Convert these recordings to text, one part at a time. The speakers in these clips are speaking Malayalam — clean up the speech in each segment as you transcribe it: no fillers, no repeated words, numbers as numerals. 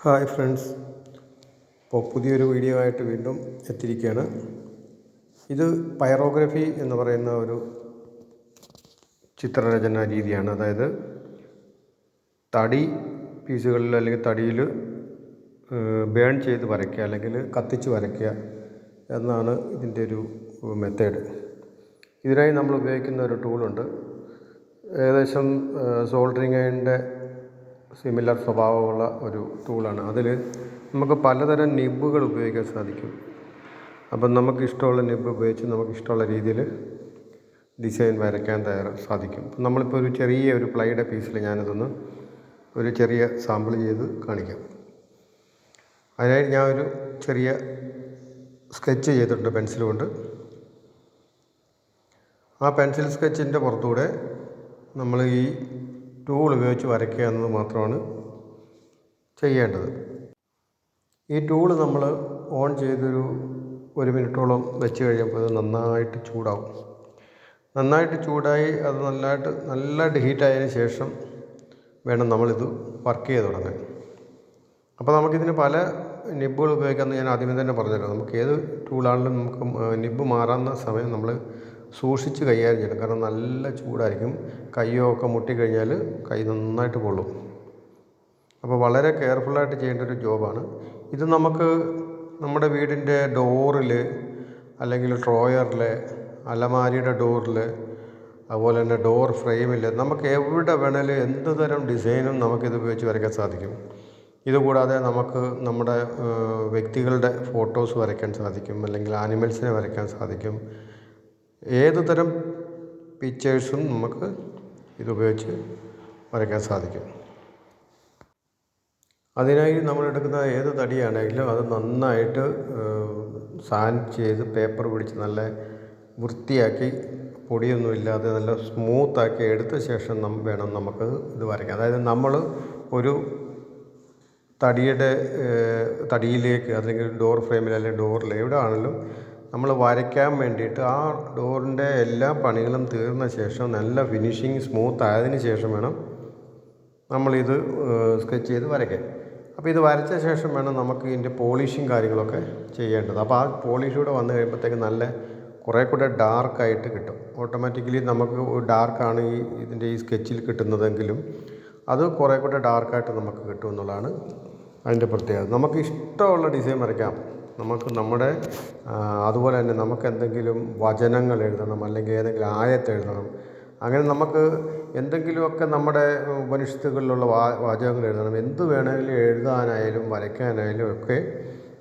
ഹായ് ഫ്രണ്ട്സ്, ഇപ്പോൾ പുതിയൊരു വീഡിയോ ആയിട്ട് വീണ്ടും എത്തിയിരിക്കുകയാണ്. ഇത് പൈറോഗ്രഫി എന്ന് പറയുന്ന ഒരു ചിത്രരചനാ രീതിയാണ്. അതായത് തടി പീസുകളിൽ അല്ലെങ്കിൽ തടിയിൽ ബേൺ ചെയ്ത് വരയ്ക്കുക അല്ലെങ്കിൽ കത്തിച്ച് വരയ്ക്കുക എന്നാണ് ഇതിൻ്റെ ഒരു മെത്തേഡ്. ഇതിനായി നമ്മൾ ഉപയോഗിക്കുന്ന ഒരു ടൂളുണ്ട്. ഏകദേശം സോൾഡറിങ് അയണിൻ്റെ സിമിലർ സ്വഭാവമുള്ള ഒരു ടൂളാണ്. അതിൽ നമുക്ക് പലതരം നിബ്ബുകൾ ഉപയോഗിക്കാൻ സാധിക്കും. അപ്പം നമുക്കിഷ്ടമുള്ള നിബ്ബ് ഉപയോഗിച്ച് നമുക്കിഷ്ടമുള്ള രീതിയിൽ ഡിസൈൻ വരയ്ക്കാൻ സാധിക്കും. നമ്മളിപ്പോൾ ഒരു ചെറിയ പ്ലൈയുടെ പീസിൽ ഞാനിതൊന്ന് ഒരു ചെറിയ സാമ്പിൾ ചെയ്ത് കാണിക്കാം. അതിനായി ഞാൻ ഒരു ചെറിയ സ്കെച്ച് ചെയ്തിട്ടുണ്ട് പെൻസിൽ കൊണ്ട്. ആ പെൻസിൽ സ്കെച്ചിൻ്റെ പുറത്തൂടെ നമ്മൾ ഈ ടൂൾ ഉപയോഗിച്ച് വരയ്ക്കുക എന്നത് മാത്രമാണ് ചെയ്യേണ്ടത്. ഈ ടൂൾ നമ്മൾ ഓൺ ചെയ്തൊരു 1 മിനിറ്റോളം വെച്ച് കഴിയുമ്പോൾ അത് നന്നായിട്ട് ചൂടാവും. നന്നായിട്ട് ചൂടായി അത് നല്ലതായിട്ട് ഹീറ്റായതിന് ശേഷം വേണം നമ്മളിത് വർക്ക് ചെയ്ത് തുടങ്ങാൻ. അപ്പോൾ നമുക്കിതിന് പല നിബ്ബുകൾ ഉപയോഗിക്കാമെന്ന് ഞാൻ ആദ്യമേ തന്നെ പറഞ്ഞല്ലോ. നമുക്ക് ഏത് ടൂളാണെങ്കിലും നമുക്ക് നിബ്ബ് മാറാവുന്ന സമയം നമ്മൾ സൂക്ഷിച്ച് കൈകാര്യം ചെയ്യണം. കാരണം നല്ല ചൂടായിരിക്കും. കയ്യോ ഒക്കെ മുട്ടിക്കഴിഞ്ഞാൽ കൈ നന്നായിട്ട് പൊള്ളും. അപ്പോൾ വളരെ കെയർഫുള്ളായിട്ട് ചെയ്യേണ്ട ഒരു ജോബാണ് ഇത്. നമുക്ക് നമ്മുടെ വീടിൻ്റെ ഡോറിൽ അല്ലെങ്കിൽ ഡ്രോയറിൽ, അലമാരിയുടെ ഡോറിൽ, അതുപോലെ തന്നെ ഡോർ ഫ്രെയിമിൽ, നമുക്ക് എവിടെ വേണേലും എന്ത് തരം ഡിസൈനും നമുക്കിത് ഉപയോഗിച്ച് വരയ്ക്കാൻ സാധിക്കും. ഇതുകൂടാതെ നമുക്ക് നമ്മുടെ വ്യക്തികളുടെ ഫോട്ടോസ് വരയ്ക്കാൻ സാധിക്കും, അല്ലെങ്കിൽ ആനിമൽസിനെ വരയ്ക്കാൻ സാധിക്കും. ഏത് തരം പിക്ചേഴ്സും നമുക്ക് ഇതുപയോഗിച്ച് വരയ്ക്കാൻ സാധിക്കും. അതിനായി നമ്മൾ എടുക്കുന്ന ഏത് തടിയാണെങ്കിലും അത് നന്നായിട്ട് സാൻഡ് ചെയ്ത് പേപ്പർ പിടിച്ച് നല്ല വൃത്തിയാക്കി, പൊടിയൊന്നുമില്ലാതെ നല്ല സ്മൂത്താക്കി എടുത്ത ശേഷം വേണം നമുക്ക് ഇത് വരയ്ക്കാൻ. അതായത് നമ്മൾ ഒരു തടിയിലേക്ക് അല്ലെങ്കിൽ ഡോർ ഫ്രെയിമിൽ അല്ലെങ്കിൽ ഡോറിൽ എവിടെ ആണെങ്കിലും നമ്മൾ വരയ്ക്കാൻ വേണ്ടിയിട്ട് ആ ഡോറിൻ്റെ എല്ലാ പണികളും തീർന്ന ശേഷം നല്ല ഫിനിഷിങ് സ്മൂത്ത് ആയതിന് ശേഷം വേണം നമ്മളിത് സ്കെച്ച് ചെയ്ത് വരയ്ക്കാൻ. അപ്പോൾ ഇത് വരച്ച ശേഷം വേണം നമുക്ക് ഇതിൻ്റെ പോളിഷിങ് കാര്യങ്ങളൊക്കെ ചെയ്യേണ്ടത്. അപ്പോൾ ആ പോളിഷൂടെ വന്നു കഴിയുമ്പോഴത്തേക്ക് നല്ല കുറേ കൂടെ ഡാർക്കായിട്ട് കിട്ടും. ഓട്ടോമാറ്റിക്കലി നമുക്ക് ഡാർക്കാണ് ഇതിൻ്റെ ഈ സ്കെച്ചിൽ കിട്ടുന്നതെങ്കിലും അത് കുറേ കൂടെ ഡാർക്കായിട്ട് നമുക്ക് കിട്ടും എന്നുള്ളതാണ് അതിൻ്റെ പ്രത്യേകത. നമുക്ക് ഇഷ്ടമുള്ള ഡിസൈൻ വരയ്ക്കാം. നമുക്ക് നമ്മുടെ അതുപോലെ തന്നെ നമുക്ക് എന്തെങ്കിലും വചനങ്ങൾ എഴുതണം, അല്ലെങ്കിൽ ഏതെങ്കിലും ആയത്ത് എഴുതണം, അങ്ങനെ നമുക്ക് എന്തെങ്കിലുമൊക്കെ നമ്മുടെ ഉപനിഷത്തുകളിലുള്ള വാചകങ്ങൾ എഴുതണം. എന്ത് വേണമെങ്കിലും എഴുതാനായാലും വരയ്ക്കാനായാലും ഒക്കെ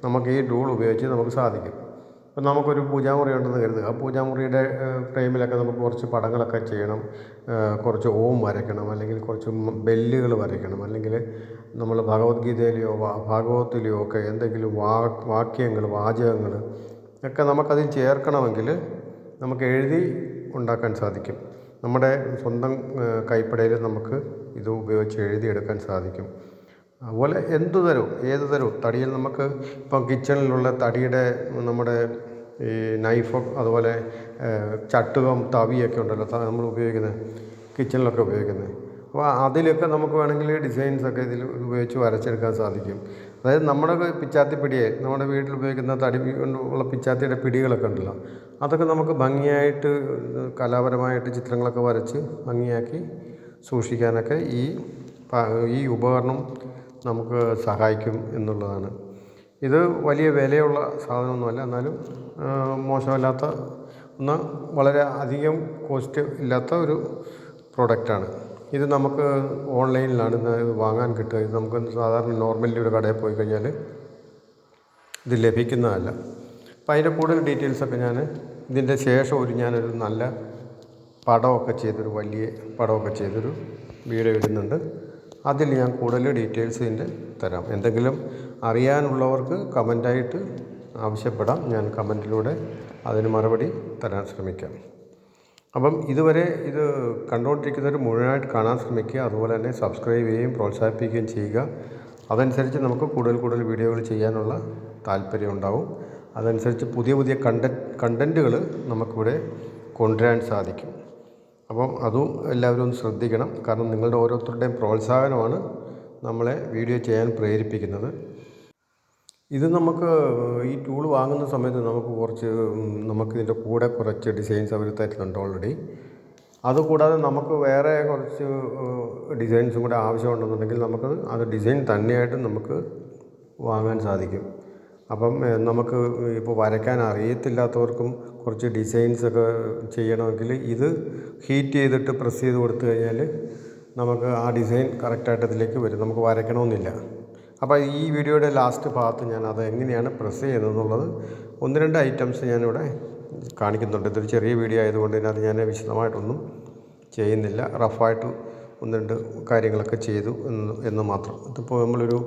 നമുക്ക് ഈ ടൂൾ ഉപയോഗിച്ച് നമുക്ക് സാധിക്കും. ഇപ്പം നമുക്കൊരു പൂജാമുറി ഉണ്ടെന്ന് കരുതുക. ആ പൂജാമുറിയുടെ ഫ്രെയിമിലൊക്കെ നമുക്ക് കുറച്ച് പടങ്ങളൊക്കെ ചെയ്യണം, കുറച്ച് ഓം വരയ്ക്കണം, അല്ലെങ്കിൽ കുറച്ച് ബെല്ലുകൾ വരയ്ക്കണം, അല്ലെങ്കിൽ നമ്മൾ ഭഗവത്ഗീതയിലെയോ ഭാഗവത്തിലെയോ ഒക്കെ എന്തെങ്കിലും വാക്യങ്ങൾ, വാചകങ്ങൾ ഒക്കെ നമുക്കതിൽ ചേർക്കണമെങ്കിൽ നമുക്ക് എഴുതി ഉണ്ടാക്കാൻ സാധിക്കും. നമ്മുടെ സ്വന്തം കൈപ്പടയിൽ നമുക്ക് ഇത് ഉപയോഗിച്ച് എഴുതിയെടുക്കാൻ സാധിക്കും. അതുപോലെ ഏത് തരവും തടിയിൽ നമുക്ക് ഇപ്പം കിച്ചണിലുള്ള തടിയുടെ നമ്മുടെ ഈ നൈഫ്, അതുപോലെ ചട്ടുകം, തവിയൊക്കെ ഉണ്ടല്ലോ നമ്മൾ ഉപയോഗിക്കുന്നത്, കിച്ചണിലൊക്കെ ഉപയോഗിക്കുന്നത്. അപ്പോൾ അതിലൊക്കെ നമുക്ക് വേണമെങ്കിൽ ഡിസൈൻസൊക്കെ ഇതിൽ ഉപയോഗിച്ച് വരച്ചെടുക്കാൻ സാധിക്കും. അതായത് നമ്മുടെ പിച്ചാത്തിപ്പിടിയെ, നമ്മുടെ വീട്ടിൽ ഉപയോഗിക്കുന്ന തടി കൊണ്ടുള്ള പിച്ചാത്തിയുടെ പിടികളൊക്കെ ഉണ്ടല്ലോ, അതൊക്കെ നമുക്ക് ഭംഗിയായിട്ട് കലാപരമായിട്ട് ചിത്രങ്ങളൊക്കെ വരച്ച് ഭംഗിയാക്കി സൂക്ഷിക്കാനൊക്കെ ഈ ഉപകരണം നമുക്ക് സഹായിക്കും എന്നുള്ളതാണ്. ഇത് വലിയ വിലയുള്ള സാധനമൊന്നുമല്ല, എന്നാലും മോശമല്ലാത്ത വളരെ അധികം കോസ്റ്റ് ഇല്ലാത്ത ഒരു പ്രോഡക്റ്റാണ്. ഇത് നമുക്ക് ഓൺലൈനിലാണ് ഇത് വാങ്ങാൻ കിട്ടുക. ഇത് നമുക്ക് സാധാരണ നോർമലി ഒരു കടയിൽ പോയി കഴിഞ്ഞാൽ ഇത് ലഭിക്കുന്നതല്ല. അപ്പം അതിൻ്റെ കൂടുതൽ ഡീറ്റെയിൽസൊക്കെ ഞാൻ ഇതിൻ്റെ ശേഷം ഞാനൊരു നല്ല വലിയ പടമൊക്കെ ചെയ്തൊരു വീഡിയോ ഇടുന്നുണ്ട്. അതിൽ ഞാൻ കൂടുതൽ ഡീറ്റെയിൽസ് ഇതിൻ്റെ തരാം. എന്തെങ്കിലും അറിയാനുള്ളവർക്ക് കമൻ്റായിട്ട് ആവശ്യപ്പെടാം. ഞാൻ കമൻറ്റിലൂടെ അതിന് മറുപടി തരാൻ ശ്രമിക്കാം. അപ്പം ഇതുവരെ ഇത് കണ്ടുകൊണ്ടിരിക്കുന്നവർ മുഴുവനായിട്ട് കാണാൻ ശ്രമിക്കുക. അതുപോലെ തന്നെ സബ്സ്ക്രൈബ് ചെയ്യുകയും പ്രോത്സാഹിപ്പിക്കുകയും ചെയ്യുക. അതനുസരിച്ച് നമുക്ക് കൂടുതൽ വീഡിയോകൾ ചെയ്യാനുള്ള താല്പര്യം ഉണ്ടാവും. അതനുസരിച്ച് പുതിയ കണ്ടൻറ്റുകൾ നമുക്കിവിടെ കൊണ്ടുവരാൻ സാധിക്കും. അപ്പം അതും എല്ലാവരും ഒന്ന് ശ്രദ്ധിക്കണം. കാരണം നിങ്ങളുടെ ഓരോരുത്തരുടെയും പ്രോത്സാഹനമാണ് നമ്മളെ വീഡിയോ ചെയ്യാൻ പ്രേരിപ്പിക്കുന്നത്. ഇത് നമുക്ക് ഈ ടൂൾ വാങ്ങുന്ന സമയത്ത് നമുക്കിതിൻ്റെ കൂടെ കുറച്ച് ഡിസൈൻസ് അവർ തരുന്നുണ്ട് ഓൾറെഡി. അതുകൂടാതെ നമുക്ക് വേറെ കുറച്ച് ഡിസൈൻസും കൂടെ ആവശ്യമുണ്ടെന്നുണ്ടെങ്കിൽ അത് ഡിസൈൻ തന്നെയായിട്ട് നമുക്ക് വാങ്ങാൻ സാധിക്കും. അപ്പം നമുക്ക് ഇപ്പോൾ വരയ്ക്കാൻ അറിയത്തില്ലാത്തവർക്കും കുറച്ച് ഡിസൈൻസൊക്കെ ചെയ്യണമെങ്കിൽ ഇത് ഹീറ്റ് ചെയ്തിട്ട് പ്രസ് ചെയ്ത് കൊടുത്തു കഴിഞ്ഞാൽ നമുക്ക് ആ ഡിസൈൻ കറക്റ്റായിട്ട് ഇതിലേക്ക് വരും. നമുക്ക് വരയ്ക്കണമെന്നില്ല. അപ്പോൾ ഈ വീഡിയോയുടെ ലാസ്റ്റ് ഭാഗത്ത് ഞാൻ അത് എങ്ങനെയാണ് പ്രസ് ചെയ്യുന്നതെന്നുള്ളത് 1-2 ഐറ്റംസ് ഞാനിവിടെ കാണിക്കുന്നുണ്ട്. ഇതൊരു ചെറിയ വീഡിയോ ആയതുകൊണ്ട് ഇതിനകത്ത് ഞാൻ വിശദമായിട്ടൊന്നും ചെയ്യുന്നില്ല. റഫായിട്ട് 1-2 കാര്യങ്ങളൊക്കെ ചെയ്തു എന്ന് മാത്രം. ഇതിപ്പോൾ നമ്മളൊരു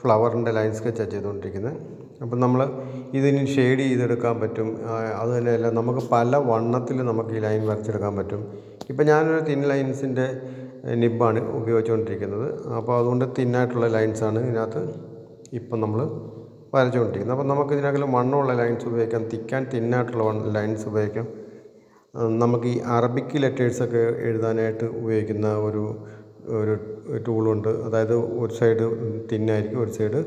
ഫ്ലവറിൻ്റെ ലൈൻ സ്കെച്ചാണ് ചെയ്തുകൊണ്ടിരിക്കുന്നത്. അപ്പം നമ്മൾ ഇതിന് ഷെയ്ഡ് ചെയ്തെടുക്കാൻ പറ്റും. അത് തന്നെയല്ല, നമുക്ക് പല വണ്ണത്തിൽ നമുക്ക് ഈ ലൈൻ വരച്ചെടുക്കാൻ പറ്റും. ഇപ്പം ഞാനൊരു തിൻ ലൈൻസിൻ്റെ നിബ്ബാണ് ഉപയോഗിച്ചുകൊണ്ടിരിക്കുന്നത്. അപ്പോൾ അതുകൊണ്ട് തിന്നായിട്ടുള്ള ലൈൻസാണ് ഇതിനകത്ത് ഇപ്പം നമ്മൾ വരച്ചുകൊണ്ടിരിക്കുന്നത്. അപ്പം നമുക്ക് ഇതിനകത്ത് വണ്ണമുള്ള ലൈൻസ് ഉപയോഗിക്കാം, തിന്നായിട്ടുള്ള ലൈൻസ് ഉപയോഗിക്കാം. നമുക്ക് ഈ അറബിക് ലെറ്റേഴ്സൊക്കെ എഴുതാനായിട്ട് ഉപയോഗിക്കുന്ന ഒരു ടൂളുണ്ട്. അതായത് ഒരു സൈഡ് തിന്നായിരിക്കും, ഒരു സൈഡ്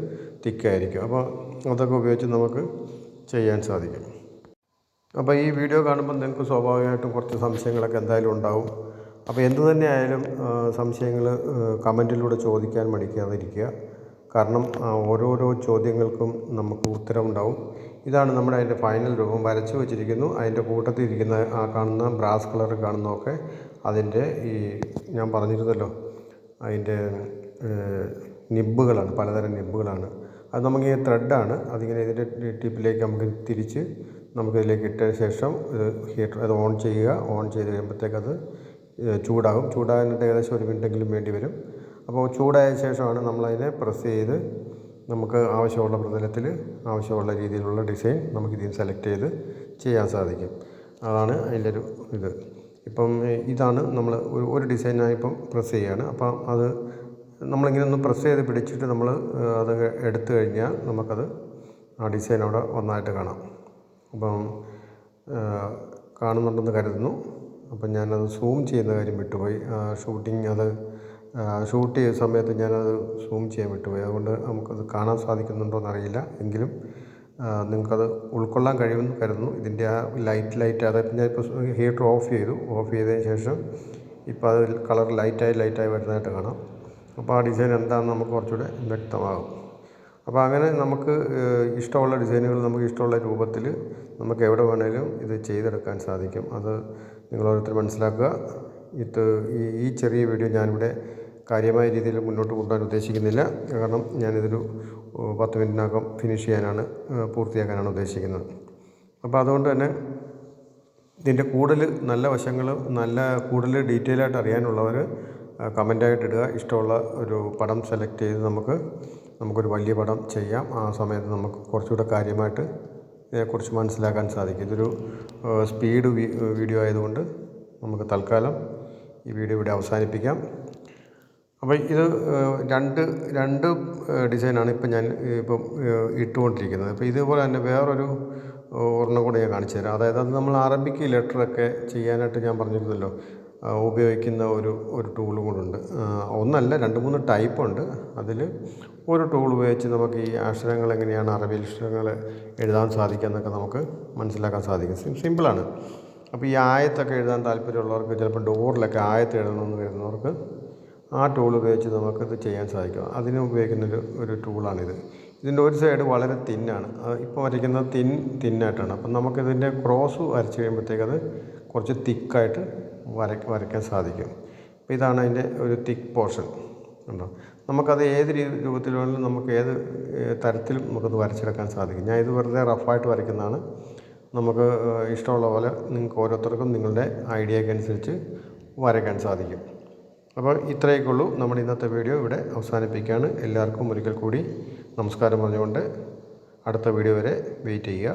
തിക്കായിരിക്കും. അപ്പോൾ അതൊക്കെ ഉപയോഗിച്ച് നമുക്ക് ചെയ്യാൻ സാധിക്കും. അപ്പോൾ ഈ വീഡിയോ കാണുമ്പോൾ നിങ്ങൾക്ക് സ്വാഭാവികമായിട്ടും കുറച്ച് സംശയങ്ങളൊക്കെ എന്തായാലും ഉണ്ടാവും. അപ്പോൾ എന്തു തന്നെ ആയാലും സംശയങ്ങൾ കമൻറ്റിലൂടെ ചോദിക്കാൻ മടിക്കാതിരിക്കുക. കാരണം ഓരോരോ ചോദ്യങ്ങൾക്കും നമുക്ക് ഉത്തരമുണ്ടാവും. ഇതാണ് നമ്മുടെ അതിൻ്റെ ഫൈനൽ രൂപം. വരച്ച് വെച്ചിരിക്കുന്നു. അതിൻ്റെ കൂട്ടത്തിൽ ഇരിക്കുന്ന ആ കാണുന്ന ബ്രാസ് കളർ കാണുന്നതൊക്കെ അതിൻ്റെ ഈ ഞാൻ പറഞ്ഞിരുന്നല്ലോ, അതിൻ്റെ നിബ്ബുകളാണ്, പലതരം നിബ്ബുകളാണ്. അത് നമുക്ക് ഈ ത്രെഡാണ്. അതിങ്ങനെ ഇതിൻ്റെ ടിപ്പിലേക്ക് നമുക്ക് തിരിച്ച് നമുക്കിതിലേക്ക് ഇട്ട ശേഷം അത് ഓൺ ചെയ്യുക. ഓൺ ചെയ്ത് കഴിയുമ്പോഴത്തേക്കത് ചൂടാകും. ചൂടാകാനായിട്ട് ഏകദേശം 1 മിനിറ്റെങ്കിലും വേണ്ടി വരും. അപ്പോൾ ചൂടായ ശേഷമാണ് നമ്മളതിനെ പ്രസ് ചെയ്ത് നമുക്ക് ആവശ്യമുള്ള പ്രതലത്തിൽ ആവശ്യമുള്ള രീതിയിലുള്ള ഡിസൈൻ നമുക്കിതിൽ സെലക്ട് ചെയ്ത് ചെയ്യാൻ സാധിക്കും. അതാണ് അതിൻ്റെ ഒരു ഇത്. ഇപ്പം ഇതാണ് നമ്മൾ ഒരു ഡിസൈനായി ഇപ്പം പ്രസ് ചെയ്യുകയാണ്. അപ്പം അത് നമ്മളിങ്ങനെ ഒന്ന് പ്രസ് ചെയ്ത് പിടിച്ചിട്ട് നമ്മൾ അത് എടുത്തു കഴിഞ്ഞാൽ നമുക്കത് ആ ഡിസൈൻ അവിടെ ഒന്നായിട്ട് കാണാം. അപ്പം കാണുന്നുണ്ടെന്ന് കരുതുന്നു. അപ്പം ഞാനത് സൂം ചെയ്യുന്ന കാര്യം വിട്ടുപോയി. ഷൂട്ട് ചെയ്ത സമയത്ത് ഞാനത് സൂം ചെയ്യാൻ വിട്ടുപോയി. അതുകൊണ്ട് നമുക്കത് കാണാൻ സാധിക്കുന്നുണ്ടോ എന്നറിയില്ല. എങ്കിലും നിങ്ങൾക്കത് ഉൾക്കൊള്ളാൻ കഴിയുമെന്ന് കരുതുന്നു. ഇതിൻ്റെ ആ ലൈറ്റ് അതായത് ഞാനിപ്പോൾ ഹീറ്റർ ഓഫ് ചെയ്തതിന് ശേഷം ഇപ്പോൾ അത് കളർ ലൈറ്റായി വരുന്നതായിട്ട് കാണാം. അപ്പോൾ ആ ഡിസൈൻ എന്താണെന്ന് നമുക്ക് കുറച്ചുകൂടെ വ്യക്തമാകും. അപ്പോൾ അങ്ങനെ നമുക്ക് ഇഷ്ടമുള്ള ഡിസൈനുകൾ നമുക്ക് ഇഷ്ടമുള്ള രൂപത്തിൽ നമുക്ക് എവിടെ വേണേലും ഇത് ചെയ്തെടുക്കാൻ സാധിക്കും. അത് നിങ്ങളോരോരുത്തർ മനസ്സിലാക്കുക. ഈ ചെറിയ വീഡിയോ ഞാനിവിടെ കാര്യമായ രീതിയിൽ മുന്നോട്ട് കൊണ്ടുപോകാൻ ഉദ്ദേശിക്കുന്നില്ല. കാരണം ഞാനിതൊരു 10 മിനിറ്റിനകം പൂർത്തിയാക്കാനാണ് ഉദ്ദേശിക്കുന്നത്. അപ്പോൾ അതുകൊണ്ട് തന്നെ ഇതിൻ്റെ കൂടുതൽ നല്ല വശങ്ങൾ കൂടുതൽ ഡീറ്റെയിൽ ആയിട്ട് അറിയാനുള്ളവർ കമൻ്റായിട്ട് ഇടുക. ഇഷ്ടമുള്ള ഒരു പടം സെലക്ട് ചെയ്ത് നമുക്കൊരു വലിയ പടം ചെയ്യാം. ആ സമയത്ത് നമുക്ക് കുറച്ചുകൂടെ കാര്യമായിട്ട് ഇതിനെക്കുറിച്ച് മനസ്സിലാക്കാൻ സാധിക്കും. ഇതൊരു സ്പീഡ് വീഡിയോ ആയതുകൊണ്ട് നമുക്ക് തൽക്കാലം ഈ വീഡിയോ ഇവിടെ അവസാനിപ്പിക്കാം. അപ്പോൾ ഇത് രണ്ട് ഡിസൈനാണ് ഇപ്പം ഞാൻ ഇട്ടുകൊണ്ടിരിക്കുന്നത്. അപ്പോൾ ഇതുപോലെ തന്നെ വേറൊരു ഒരെണ്ണം കൂടെ ഞാൻ കാണിച്ചു തരാം. അതായത് അത് നമ്മൾ അറബിക്ക് ലെറ്ററൊക്കെ ചെയ്യാനായിട്ട് ഞാൻ പറഞ്ഞിരുന്നല്ലോ, ഉപയോഗിക്കുന്ന ഒരു ടൂളും കൂടുണ്ട്. ഒന്നല്ല, 2-3 ടൈപ്പുണ്ട്. അതിൽ ഒരു ടൂൾ ഉപയോഗിച്ച് നമുക്ക് ഈ അക്ഷരങ്ങൾ എങ്ങനെയാണ് അറബി അക്ഷരങ്ങൾ എഴുതാൻ സാധിക്കുക എന്നൊക്കെ നമുക്ക് മനസ്സിലാക്കാൻ സാധിക്കും. സിമ്പിളാണ്. അപ്പോൾ ഈ ആയത്തൊക്കെ എഴുതാൻ താല്പര്യമുള്ളവർക്ക്, ചിലപ്പോൾ ഡോറിലൊക്കെ ആയത്ത് എഴുതണമെന്ന് കരുതുന്നവർക്ക് ആ ടൂൾ ഉപയോഗിച്ച് നമുക്കിത് ചെയ്യാൻ സാധിക്കും. അതിന് ഉപയോഗിക്കുന്ന ഒരു ടൂളാണിത്. ഇതിൻ്റെ ഒരു സൈഡ് വളരെ തിന്നാണ്. ഇപ്പോൾ വരയ്ക്കുന്നത് തിന്നായിട്ടാണ്. അപ്പം നമുക്കിതിൻ്റെ ക്രോസ് വരച്ച് കഴിയുമ്പോഴത്തേക്കത് കുറച്ച് തിക്കായിട്ട് വരയ്ക്കാൻ സാധിക്കും. അപ്പോൾ ഇതാണ് അതിൻ്റെ ഒരു തിക്ക് പോർഷൻ. ഉണ്ടോ? നമുക്കത് ഏത് രൂപത്തിൽ വേണമെങ്കിലും നമുക്ക് ഏത് തരത്തിലും നമുക്കത് വരച്ചെടുക്കാൻ സാധിക്കും. ഞാൻ ഇത് വെറുതെ റഫായിട്ട് വരയ്ക്കുന്നതാണ്. നമുക്ക് ഇഷ്ടമുള്ള പോലെ നിങ്ങൾക്ക് ഓരോരുത്തർക്കും നിങ്ങളുടെ ഐഡിയക്കനുസരിച്ച് വരയ്ക്കാൻ സാധിക്കും. അപ്പോൾ ഇത്രയൊക്കെ ഉള്ളൂ. നമ്മുടെ ഇന്നത്തെ വീഡിയോ ഇവിടെ അവസാനിപ്പിക്കുകയാണ്. എല്ലാവർക്കും ഒരിക്കൽ കൂടി നമസ്കാരം പറഞ്ഞുകൊണ്ട് അടുത്ത വീഡിയോ വരെ വെയിറ്റ് ചെയ്യുക.